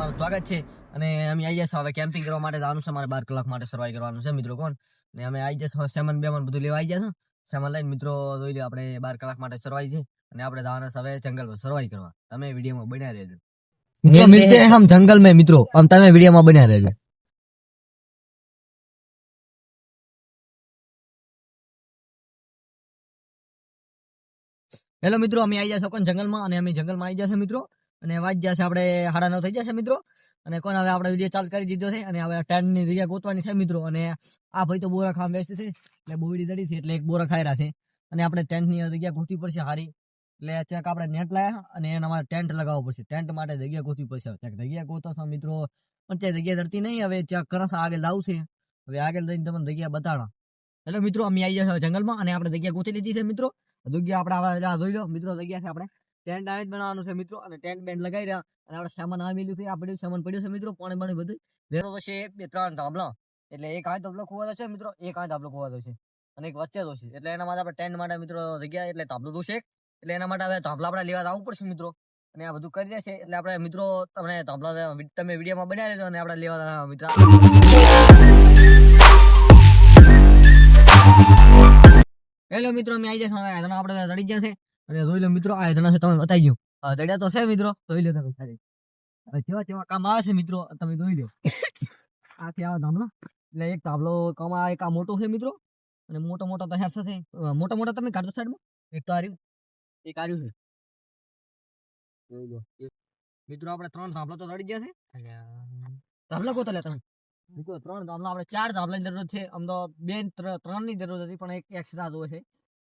તમારું સ્વાગત છે અને અમે આવી જશે હવે કેમ્પિંગ કરવા માટે જવાનું છે. અમારે 12 કલાક માટે સર્વાઈવ કરવાનું છે મિત્રો. કોણ ને અમે આવી જશે સેમન બેમન બધું લેવા આવી જશે. સેમન લઈને મિત્રો જોઈ લો આપણે 12 કલાક માટે સર્વાઈવ છે અને આપણે જવાના છે હવે જંગલમાં સર્વાઈવ કરવા. તમે વિડીયોમાં બન્યા રહેજો. મિત્રો મિલતે हैं हम जंगल में મિત્રો. તમે વિડીયોમાં બન્યા રહેજો. હેલો મિત્રો, અમે આવી જશે કોણ જંગલમાં અને અમે જંગલમાં આવી જશે મિત્રો અને વાજ જશે આપણે 9:30 થઈ જશે મિત્રો. અને કોણ હવે આપણે વિડીયો ચાલુ કરી દીધો છે અને હવે ટેન્ટની જગ્યા ગોતવાની છે મિત્રો. અને આ ભાઈ તો બોરા ખાવા બેસે છે એટલે બોવડી દડી છે એટલે એક બોરા ખાઈ રહ્યા છે અને આપણે ટેન્ટની જગ્યા ગોતવી પડશે હારી. એટલે ચેક આપણે નેટ લાયા અને એને અમારે ટેન્ટ લગાવવો પડશે. ટેન્ટ માટે જગ્યા ગોતવી પડશે. જગ્યા ગોતો છો મિત્રો પણ ત્યાં જગ્યા ધરતી નહીં. હવે ચેક કરશે આગળ લાવું છે. હવે આગળ જઈને તમને જગ્યા બતાડા. હેલો મિત્રો, અમે આવી જશે જંગલમાં અને આપણે જગ્યા ગોતી લીધી છે મિત્રો. જગ્યા આપણે જોઈ લો મિત્રો, જગ્યા છે આપણે ટેન્ટ આવી બનાવવાનું છે મિત્રો. અને ટેન્ટ બેન્ટ લગાવી રહ્યા અને આપણે સામાન આવેલું છે. આ બધું સામાન પડ્યું છે મિત્રો. પાણી પાણી બધું લેરો તો છે 2-3 ધાબલા. એટલે એક આ ધાબલો ખોવાતો છે મિત્રો, એક આ ધાબલો ખોવાતો છે અને એક વચ્ચે તો છે. એટલે એના માટે આપણે ટેન્ટ માટે મિત્રો જગ્યા એટલે ધાબલો તો છે એટલે એના માટે હવે ધાબલા આપણે લેવા આવવું પડશે મિત્રો. અને આ બધું કરી દેશે એટલે આપણે મિત્રો તમને ધાબલા તમે વિડીયોમાં બનાવી દેજો અને આપણે લેવા મિત્રો. હેલો મિત્રો, અમે આવી જશે હવે આપણે ચડી જશે અને જોઈ લો મિત્રો. આ ધણા છે તમે બતાવી ગયો દડિયા તો છે મિત્રો. જોઈ લો તમે ખાલી કેવા કેવા કામ આવે છે મિત્રો. તમે જોઈ લો આથી આવા ધામલો એટલે એક ધાબલો કામ એક આ મોટો છે મિત્રો. અને મોટો મોટો તો હેરસો છે મોટા મોટા તમે કાઢો સાઈડમાં. એક તો આર્યું એક આર્યું છે. જોઈ લો મિત્રો આપણે 3 ધાબલા તો ચડી ગયા છે. ધાબલા કોતો લે તમે 3 ધાબલા આપણે 4 ધાબલાની જરૂર છે. આમ તો 2-3 ની જરૂર હતી પણ એક એક્સ્ટ્રા જોવે છે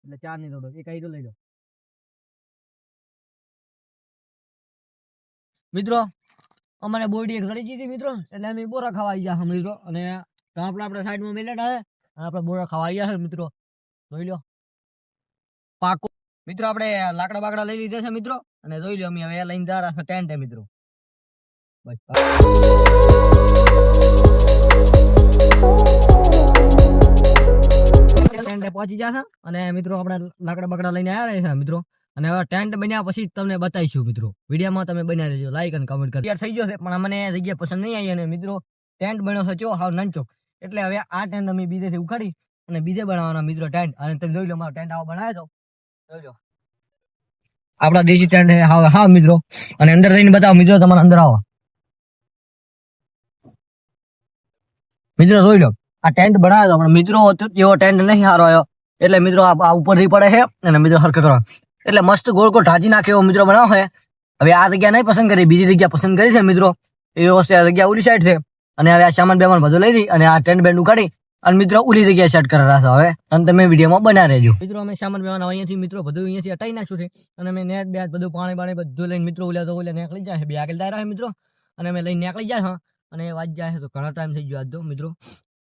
એટલે 4 ની જરૂર. એક આઈડો લઈ લો મિત્રો. અમારે બોડી એક ચડી ગઈ હતી મિત્રો એટલે અમે બોરા ખાવા આવી ગયા મિત્રો. અને આપણે સાઈડમાં મેલેટ આવે અને આપણે બોરા ખાવા આવી ગયા મિત્રો. જોઈ લો પાકો મિત્રો. આપણે લાકડા બાકડા લઈ લીધા છે મિત્રો. અને જોઈ લો અમે હવે લઈને જા રહ્યા છે ટેન્ટ મિત્રો. ટેન્ટ પહોંચી જશે અને મિત્રો આપણે લાકડા બાકડા લઈને આવ્યા છે મિત્રો. અને હવે ટેન્ટ બન્યા પછી તમને બતાવીશું મિત્રો. વિડીયોમાં તમે બન્યા રહેજો, લાઈક અને કમેન્ટ કરી. થઈ ગયો છે પણ અમને જગ્યા પસંદ નહીં આવી અને મિત્રો ટેન્ટ બન્યો છે ચો હાવ નાનચો. એટલે હવે આ ટેન્ટ અમે બીજેથી ઉખાડી અને બીજે બનાવવાના મિત્રો ટેન્ટ. અને તમે જોઈ લો મારો ટેન્ટ આવો બનાવ્યો તો જોઈ લો આપડા દેશી ટેન્ટ હા મિત્રો. અને અંદર જઈને બતાવો મિત્રો. તમારે અંદર આવો મિત્રો. જોઈ લો આ ટેન્ટ બનાવ્યો પણ મિત્રો એવો ટેન્ટ નહીં સારો આવ્યો. એટલે મિત્રો આ ઉપરથી પડે છે અને મિત્રો હરકત કરો એટલે મસ્ત ગોળ ગોળ ઢાંચી નાખે એવો મિત્રો બનાવો છે. હવે આ જગ્યા નહીં પસંદ કરી, બીજી જગ્યા પસંદ કરી છે મિત્રો. એ વસ્તુ આ જગ્યા ઉલી સાઈડ છે. અને હવે આ સામાન બેમાન બધું લઈ રહી અને આ ટેન્ટ બેન્ડ ઉકાળી અને મિત્રો ઉલી જગ્યા સેટ કરી રહ્યા હવે. અને તમે વિડીયોમાં બના રહેજો મિત્રો. અમે સામાન બેમાન અહીંયાથી મિત્રો બધું અહીંયાથી હટાઈ નાખ્યું છે. અને અમે નેટ બેટ બધું પાણી પાણી બધું લઈને મિત્રો ઉલ્યા તો ઉલ્યા નીકળી જાય બે આગળ દાયરા છે મિત્રો. અને અમે લઈને નીકળી જાય હા. અને વાજ જાય તો ઘણા ટાઈમ થઈ ગયો આજ તો મિત્રો.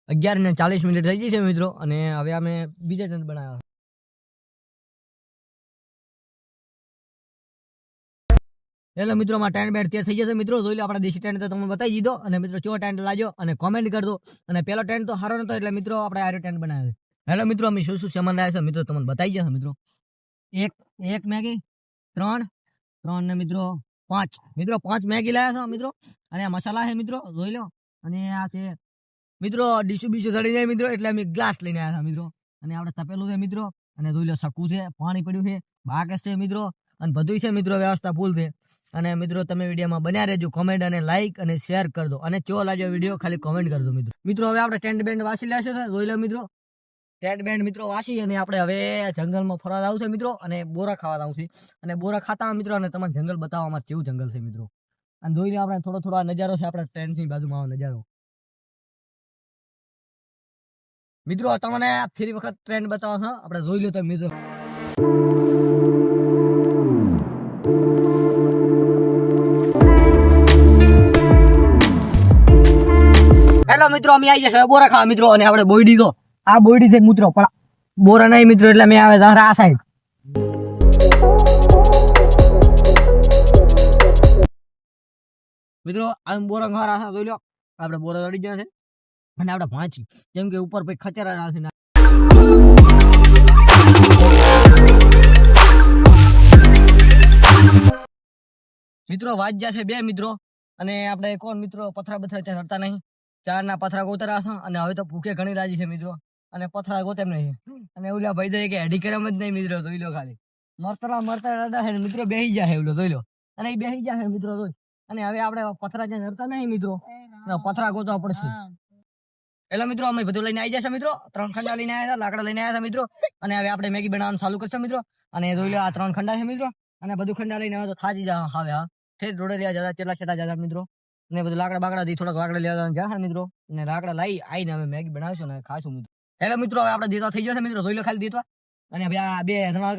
11:40 થઈ ગઈ છે મિત્રો. અને હવે અમે બીજા ટેન્ટ બનાવ્યા. એટલે મિત્રો માં ટેન્ટ બેટ તૈયાર થઈ જશે મિત્રો. જોઈ લો આપણા દેશી ટેન્ટ તો તમને બતાવી દીધો. અને મિત્રો ચો ટેન્ટ લાજો અને કોમેન્ટ કરજો. અને પેલો ટેન્ટ તો સારો નતો એટલે મિત્રો આપણે આરો ટેન્ટ બનાવ્યો. હેલો મિત્રો, અમે શું શું સામાન લાવ્યા છે મિત્રો તમને બતાવી જશે મિત્રો. એક મેગી 3 ને મિત્રો 5 મિત્રો 5 મેગી લાવ્યા છે મિત્રો. અને આ મસાલા છે મિત્રો જોઈ લો. અને આ છે મિત્રો ડીશું બીશું ચડી જાય મિત્રો એટલે અમે ગ્લાસ લઈને આવ્યા હતા મિત્રો. અને આપણે તપેલું છે મિત્રો. અને જોઈ લો સકું છે, પાણી પડ્યું છે, બાકસ છે મિત્રો. અને બધું છે મિત્રો વ્યવસ્થા ફૂલ છે. અને મિત્રો તમે વિડીયોમાં બન્યા રહેજો, કોમેન્ટ અને લાઈક અને શેર કરી દો. અને ચો લાજો વિડીયો ખાલી કોમેન્ટ કરી દો મિત્રો. મિત્રો હવે આપણે ટેન્ટ બેન્ડ વાસી લેશે જોઈ લો મિત્રો. ટેન્ટ બેન્ડ મિત્રો વાસી અને આપણે હવે જંગલમાં ફરવા આવું છે મિત્રો. અને બોરા ખાવા આવું છે. અને બોરા ખાતા મિત્રો અને તમારે જંગલ બતાવવા અમારે કેવું જંગલ છે મિત્રો. અને જોઈ લો આપણે થોડો નજારો છે આપણે ટેન્ટની બાજુમાં નજારો મિત્રો. તમને ફરી વખત ટ્રેન્ડ બતાવો છો આપણે જોઈ લો તમે મિત્રો. હેલો મિત્રો, અમે આવી જશે બોરા ખાવા મિત્રો. અને આપણે બોયડી તો આ બોયડી છે મિત્રો પણ બોરા નહીં મિત્રો. એટલે મેં આવે આ સાઈડ મિત્રો આમ બોરા ખાવા જોઈ લો. આપણે બોરા ચડી ગયા છે અને આપણે ભાંચી કેમ કે ઉપર પછી ખચરા રાખી મિત્રો. વાજ જશે 2 મિત્રો. અને આપણે કોણ મિત્રો પથરા બથરા ત્યાં નડતા નહીં, ચારના પથરા ગોતરા છે અને હવે તો ભૂખે ઘણી રાજી છે મિત્રો, અને પથરા ગોતે નહીં. અને ઓલા ભાઈ તો કે હેડી કરમ જ નહીં મિત્રો, જોઈ લો ખાલી મરતરા રડા છે મિત્રો, બેસી જાય એવલો જોઈ લો, અને એ બેસી જાય મિત્રો જોઈ. અને હવે આપણે પથરા જ્યાં નડતા નહીં મિત્રો, પથરા ગોતવા પડશે. એટલે મિત્રો અમે બધું લઈને આવી જશે મિત્રો, 3 ખંડા લઈને આવ્યા હતા, લાકડા લઈને આવ્યા હતા મિત્રો, અને હવે આપણે મેગી બનાવવાનું ચાલુ કરશે મિત્રો. અને જોઈ લો આ 3 ખંડા છે મિત્રો, અને બધું ખંડા લઈને આવે તો થાજી જા હવે. હા ઠેઠ રોડે લેવા જતા, કેટલા છેટા જતા મિત્રો, અને બધું લાકડા બાકડા થી થોડાક લાકડા લેવા જશે મિત્રો, અને લાકડા લઈ આવીને અમે મેગી બનાવીશું ને ખાશું મિત્રો. એટલે મિત્રો હવે આપણે દેતા થઈ જશે મિત્રો, જોઈ લો ખાલી દેતા. અને હવે આ 2 જણા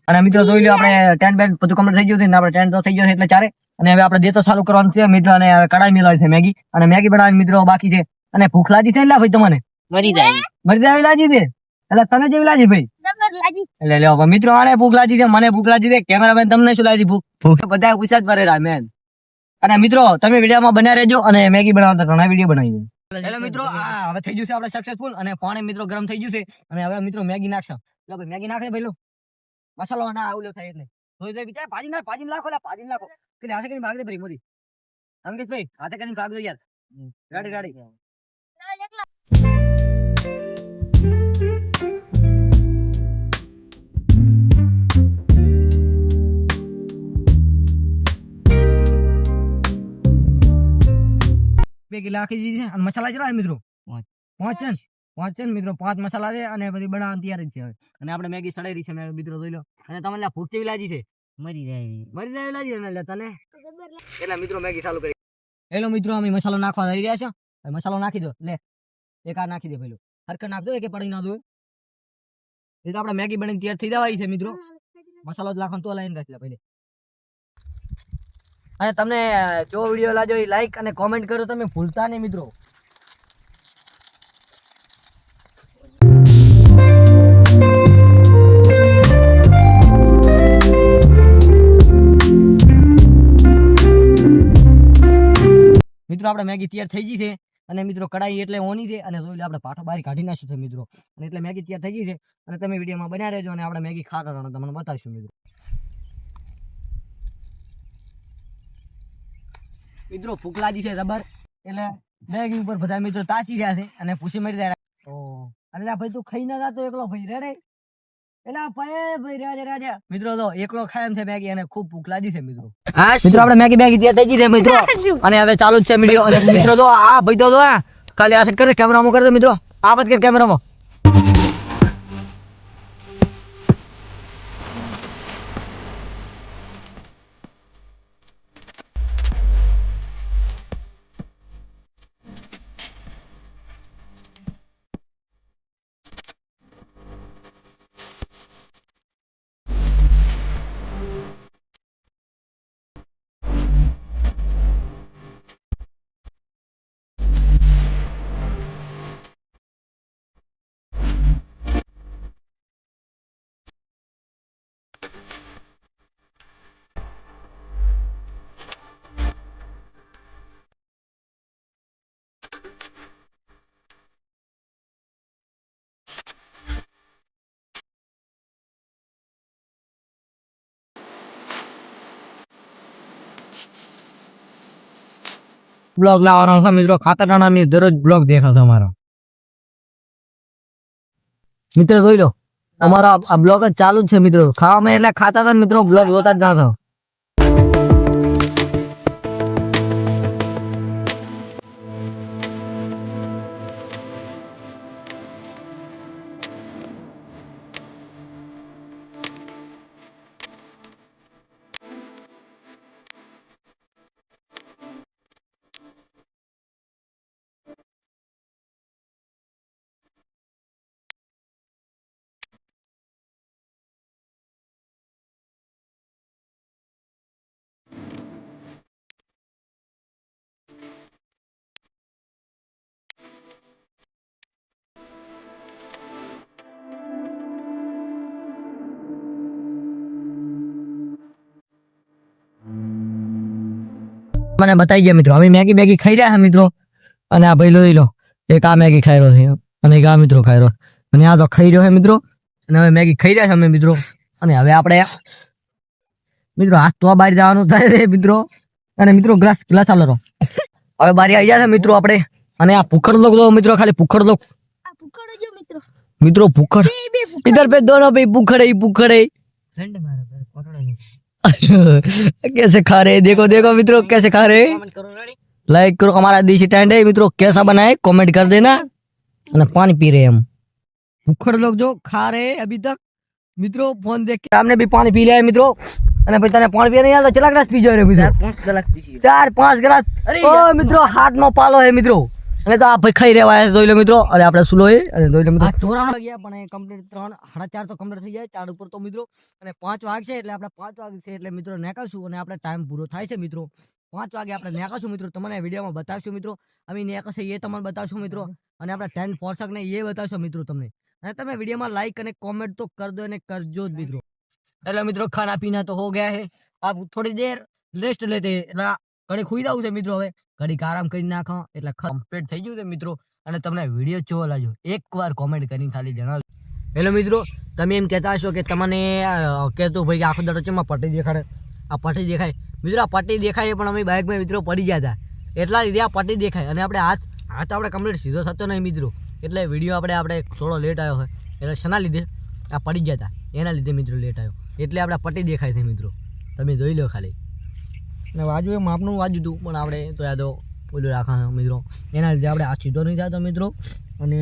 અને મિત્રો જોઈ લો આપણે ટેન્ટ બેન્ટ બધું કમ્પ્લીટ થઈ ગયું છે ને, આપણે ટેન્ટ તો થઈ ગયો છે એટલે 4. અને હવે આપણે દેતો ચાલુ કરવાનું છે મિત્રો, અને હવે કડાઈ મેળવી છે મેગી, અને મેગી બનાવવાની મિત્રો બાકી છે. અને ભૂખ લાગી છે એટલે ભાઈ તમને મરી જાય લાગી છે, એટલે તને જેવી લાગી ભાઈ? એટલે લ્યો મિત્રો, આને ભૂખ લાગી છે, મને ભૂખ લાગી છે, કેમેરામેન તમને શું લાગી ભૂખ? બધા પૂછ્યા જ ભરેલા મેન. અને મિત્રો તમે વિડીયોમાં બન્યા રહેજો, અને મેગી બનાવતા ઘણા વિડીયો બનાવી દે. એટલે મિત્રો આ હવે થઈ ગયું છે આપણે સક્સેસફુલ, અને પાણી મિત્રો ગરમ થઈ ગયું છે, અને હવે મિત્રો મેગી નાખશું. લો ભાઈ મેગી નાખે ભાઈ, લો મસાલો ના આવલો થાય એટલે જોઈ દે બીજા ભાજી નાખો કે હાથે કરીને ભાગ દે ભાઈ મોદી અંકિતભાઈ, હાથે કરીને ભાગ દો યાર. ગાડી મેગી નાખી દીધી છે, અને મસાલા જરા મિત્રો 5 મિત્રો, 5 મસાલા છે, અને બધી બનાવવાની તૈયારી છે હવે. અને આપણે મેગી સડાઈ રહી છે મિત્રો, જોઈ લો. અને તમને ભૂખ કેવી લાગી છે? મરી જાય લાગી ને તને, એટલે મિત્રો મેગી ચાલુ કરી. હેલો મિત્રો, અમે મસાલો નાખવા જઈ રહ્યા છે. મસાલો નાખી દો, લે એક આ નાખી દે પેલું હરકત નાખ દો, કે પડી ના દો. એ તો આપણે મેગી બની તૈયાર થઈ જવાય છે મિત્રો, મસાલો જ નાખવાનો તો લાઈન રાખી લે પહેલે. અને તમને જો વિડીયો લાગ્યો એ લાઈક અને કોમેન્ટ કરો તમે ભૂલતા નહીં મિત્રો. મિત્રો આપણે મેગી તૈયાર થઈ ગઈ છે, અને મિત્રો કડાઈ એટલે ઓની છે, અને જોઈ લે આપણે પાઠો બહાર કાઢી નાખ્યું છે મિત્રો, અને એટલે મેગી તૈયાર થઈ ગઈ છે. અને તમે વિડીયોમાં બન્યા રહેજો, અને આપણે મેગી ખાતા તમને બતાવીશું મિત્રો. મિત્રો ભૂખ લાગી છે જબર, એટલે મેગી ઉપર બધા મિત્રો તાચી રહ્યા છે, અને પૂછી મરી જાય. અને ભાઈ તું ખાઈ ના જાતો એકલો ભાઈ રેડે, એટલે ભાઈ રાજા મિત્રો તો એકલો ખાય એમ છે મેગી, અને ખૂબ ભૂખ લાગી છે મિત્રો. મિત્રો આપણે મેગી તૈયાર થઈ ગઈ છે મિત્રો, અને હવે ચાલુ જ છે વિડીયો. અને મિત્રો તો આ ભાઈ તો ખાલી આ સેટ કરે, કેમેરામાં કરી દો મિત્રો, આ વાત કર કેમેરામાં. બ્લોગ લાવવાનો છે મિત્રો, ખાતરના ની દરરોજ બ્લોગ દેખાતો અમારો મિત્રો, જોઈ લો અમારો આ બ્લોગ જ ચાલુ જ છે મિત્રો. ખાવામાં એટલે ખાતા હતા મિત્રો, બ્લોગ જોતા જ ના થા. મને બતાવી ગયા મિત્રો, અમે મેગી ખાઈ રહ્યા મિત્રો, અને આ ભાઈ લઈ લો એક આ મેગી ખાઈ રહ્યો છે, અને એક આ મિત્રો ખાઈ રહ્યો, અને આ તો ખાઈ રહ્યો છે મિત્રો. અને હવે મેગી ખાઈ રહ્યા છે અમે મિત્રો, અને હવે આપણે મિત્રો હાથ તો બહાર જવાનું થાય છે મિત્રો, અને મિત્રો ગ્લાસ ચાલો રહો. હવે બારી આવી જશે મિત્રો આપણે. અને આ ભૂખડ લોક જો મિત્રો, ખાલી ભૂખડ લોક મિત્રો, ભૂખડ इधर पे दोनों पे भूखड़ है कैसे खा रहे देखो देखो मित्रों कैसे खा रहे. लाइक करो हमारा देसी स्टैंड है मित्रों, कैसा बना है कमेंट कर देना. અને પાણી પી रहे हम भूखड़ लोग जो खा रहे हैं अभी तक मित्रों. फोन देख के हमने भी पानी पी लिया है मित्रों. અને પછી તને પાણી પીવા નહીં આવતો, કેટલા ગ્લાસ પી જાય મિત્રો? 4-5 ગ્લાસ. ઓ મિત્રો હાથમાં પાલો હે મિત્રો. અને તો આ ભાઈ ખાઈ રહેવા આવ્યા જોઈ લો મિત્રો. અને આપણે સુલો હે અને જોઈ લો મિત્રો તોરાણો ગયા પણ કમ્પ્લીટ 3-4:30 તો કમ્પ્લીટ થઈ જાય 4 ઉપર તો મિત્રો. અને 5 વાગશે એટલે આપણે 5 વાગશે એટલે મિત્રો નીકળશું અને આપણે ટાઈમ પૂરો થાય છે મિત્રો. 5 વાગે આપણે નીકળશું મિત્રો, તમને વિડીયોમાં બતાવશું મિત્રો. અમે નીકળશે એ તમને બતાવશું મિત્રો. અને આપણે 10 પોર્સક ને એ બતાવશું મિત્રો તમને. અને તમે વિડીયોમાં લાઈક અને કોમેન્ટ તો कर दो અને કરજો જ મિત્રો. એટલે મિત્રો ખાના પીના તો હો ગયા હે. આપ થોડી દેર રેસ્ટ લેતે એટલે ઘડી ખુઈ જવું છે મિત્રો. હવે ઘડીક આરામ કરી નાખો એટલે કમ્પ્લીટ થઈ ગયું છે મિત્રો. અને તમને વિડીયો કેવો લાગ્યો એકવાર કોમેન્ટ કરીને ખાલી જણાવજો. હેલો મિત્રો, તમે એમ કહેતા હશો કે તમને કહેતું ભાઈ કે આખો દાડો ચેમાં પટ્ટી દેખાડે. આ પટ્ટી દેખાય મિત્રો, આ પટ્ટી દેખાય પણ અમે બાઇકમાં મિત્રો પડી ગયા હતા એટલા લીધે આ પટ્ટી દેખાય. અને આપણે હાથ આપણે કમ્પ્લીટ સીધો થતો નહીં મિત્રો. એટલે વિડીયો આપણે થોડો લેટ આવ્યો હોય એટલે શેના લીધે આ પડી ગયા હતા એના લીધે મિત્રો લેટ આવ્યો. એટલે આપણે પટ્ટી દેખાય છે મિત્રો, તમે જોઈ લો ખાલી. અને વાજુ એ માપનું વાજ્યું હતું પણ આપણે તો યાદ ઓલું રાખવાનું મિત્રો. એના લીધે આપણે આ સીધો નહીં જતો મિત્રો. અને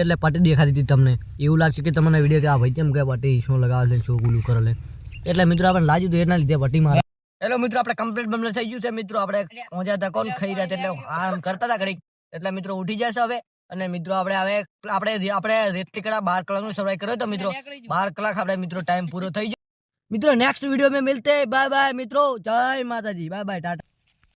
એટલે પટ્ટી દેખાતી હતી તમને. એવું લાગશે કે તમને વિડીયો કે આ ભાઈ કેમ કે પટ્ટી શું લગાવે છે શું ઓલું કરે. એટલે મિત્રો આપણે લાજ્યું હતું એના લીધે પટ્ટી મારે. હેલો મિત્રો, આપણે કમ્પ્લીટ બમ્પ્લીટ થઈ ગયું છે મિત્રો. આપણે પહોંચ્યા હતા કોણ ખાઈ રહ્યા એટલે આમ કરતા હતા ઘડીક. એટલે મિત્રો ઉઠી જશે હવે. અને મિત્રો આપણે રેતલીકડા 12 કલાકનો સર્વાઈવ કર્યો હતો મિત્રો. 12 કલાક આપણે મિત્રો ટાઈમ પૂરો થઈ ગયો મિત્રો. નેક્સ્ટ वीडियो में मिलते हैं. बाय बाय मित्रों, जय माता जी, बाय बाय, टाटा.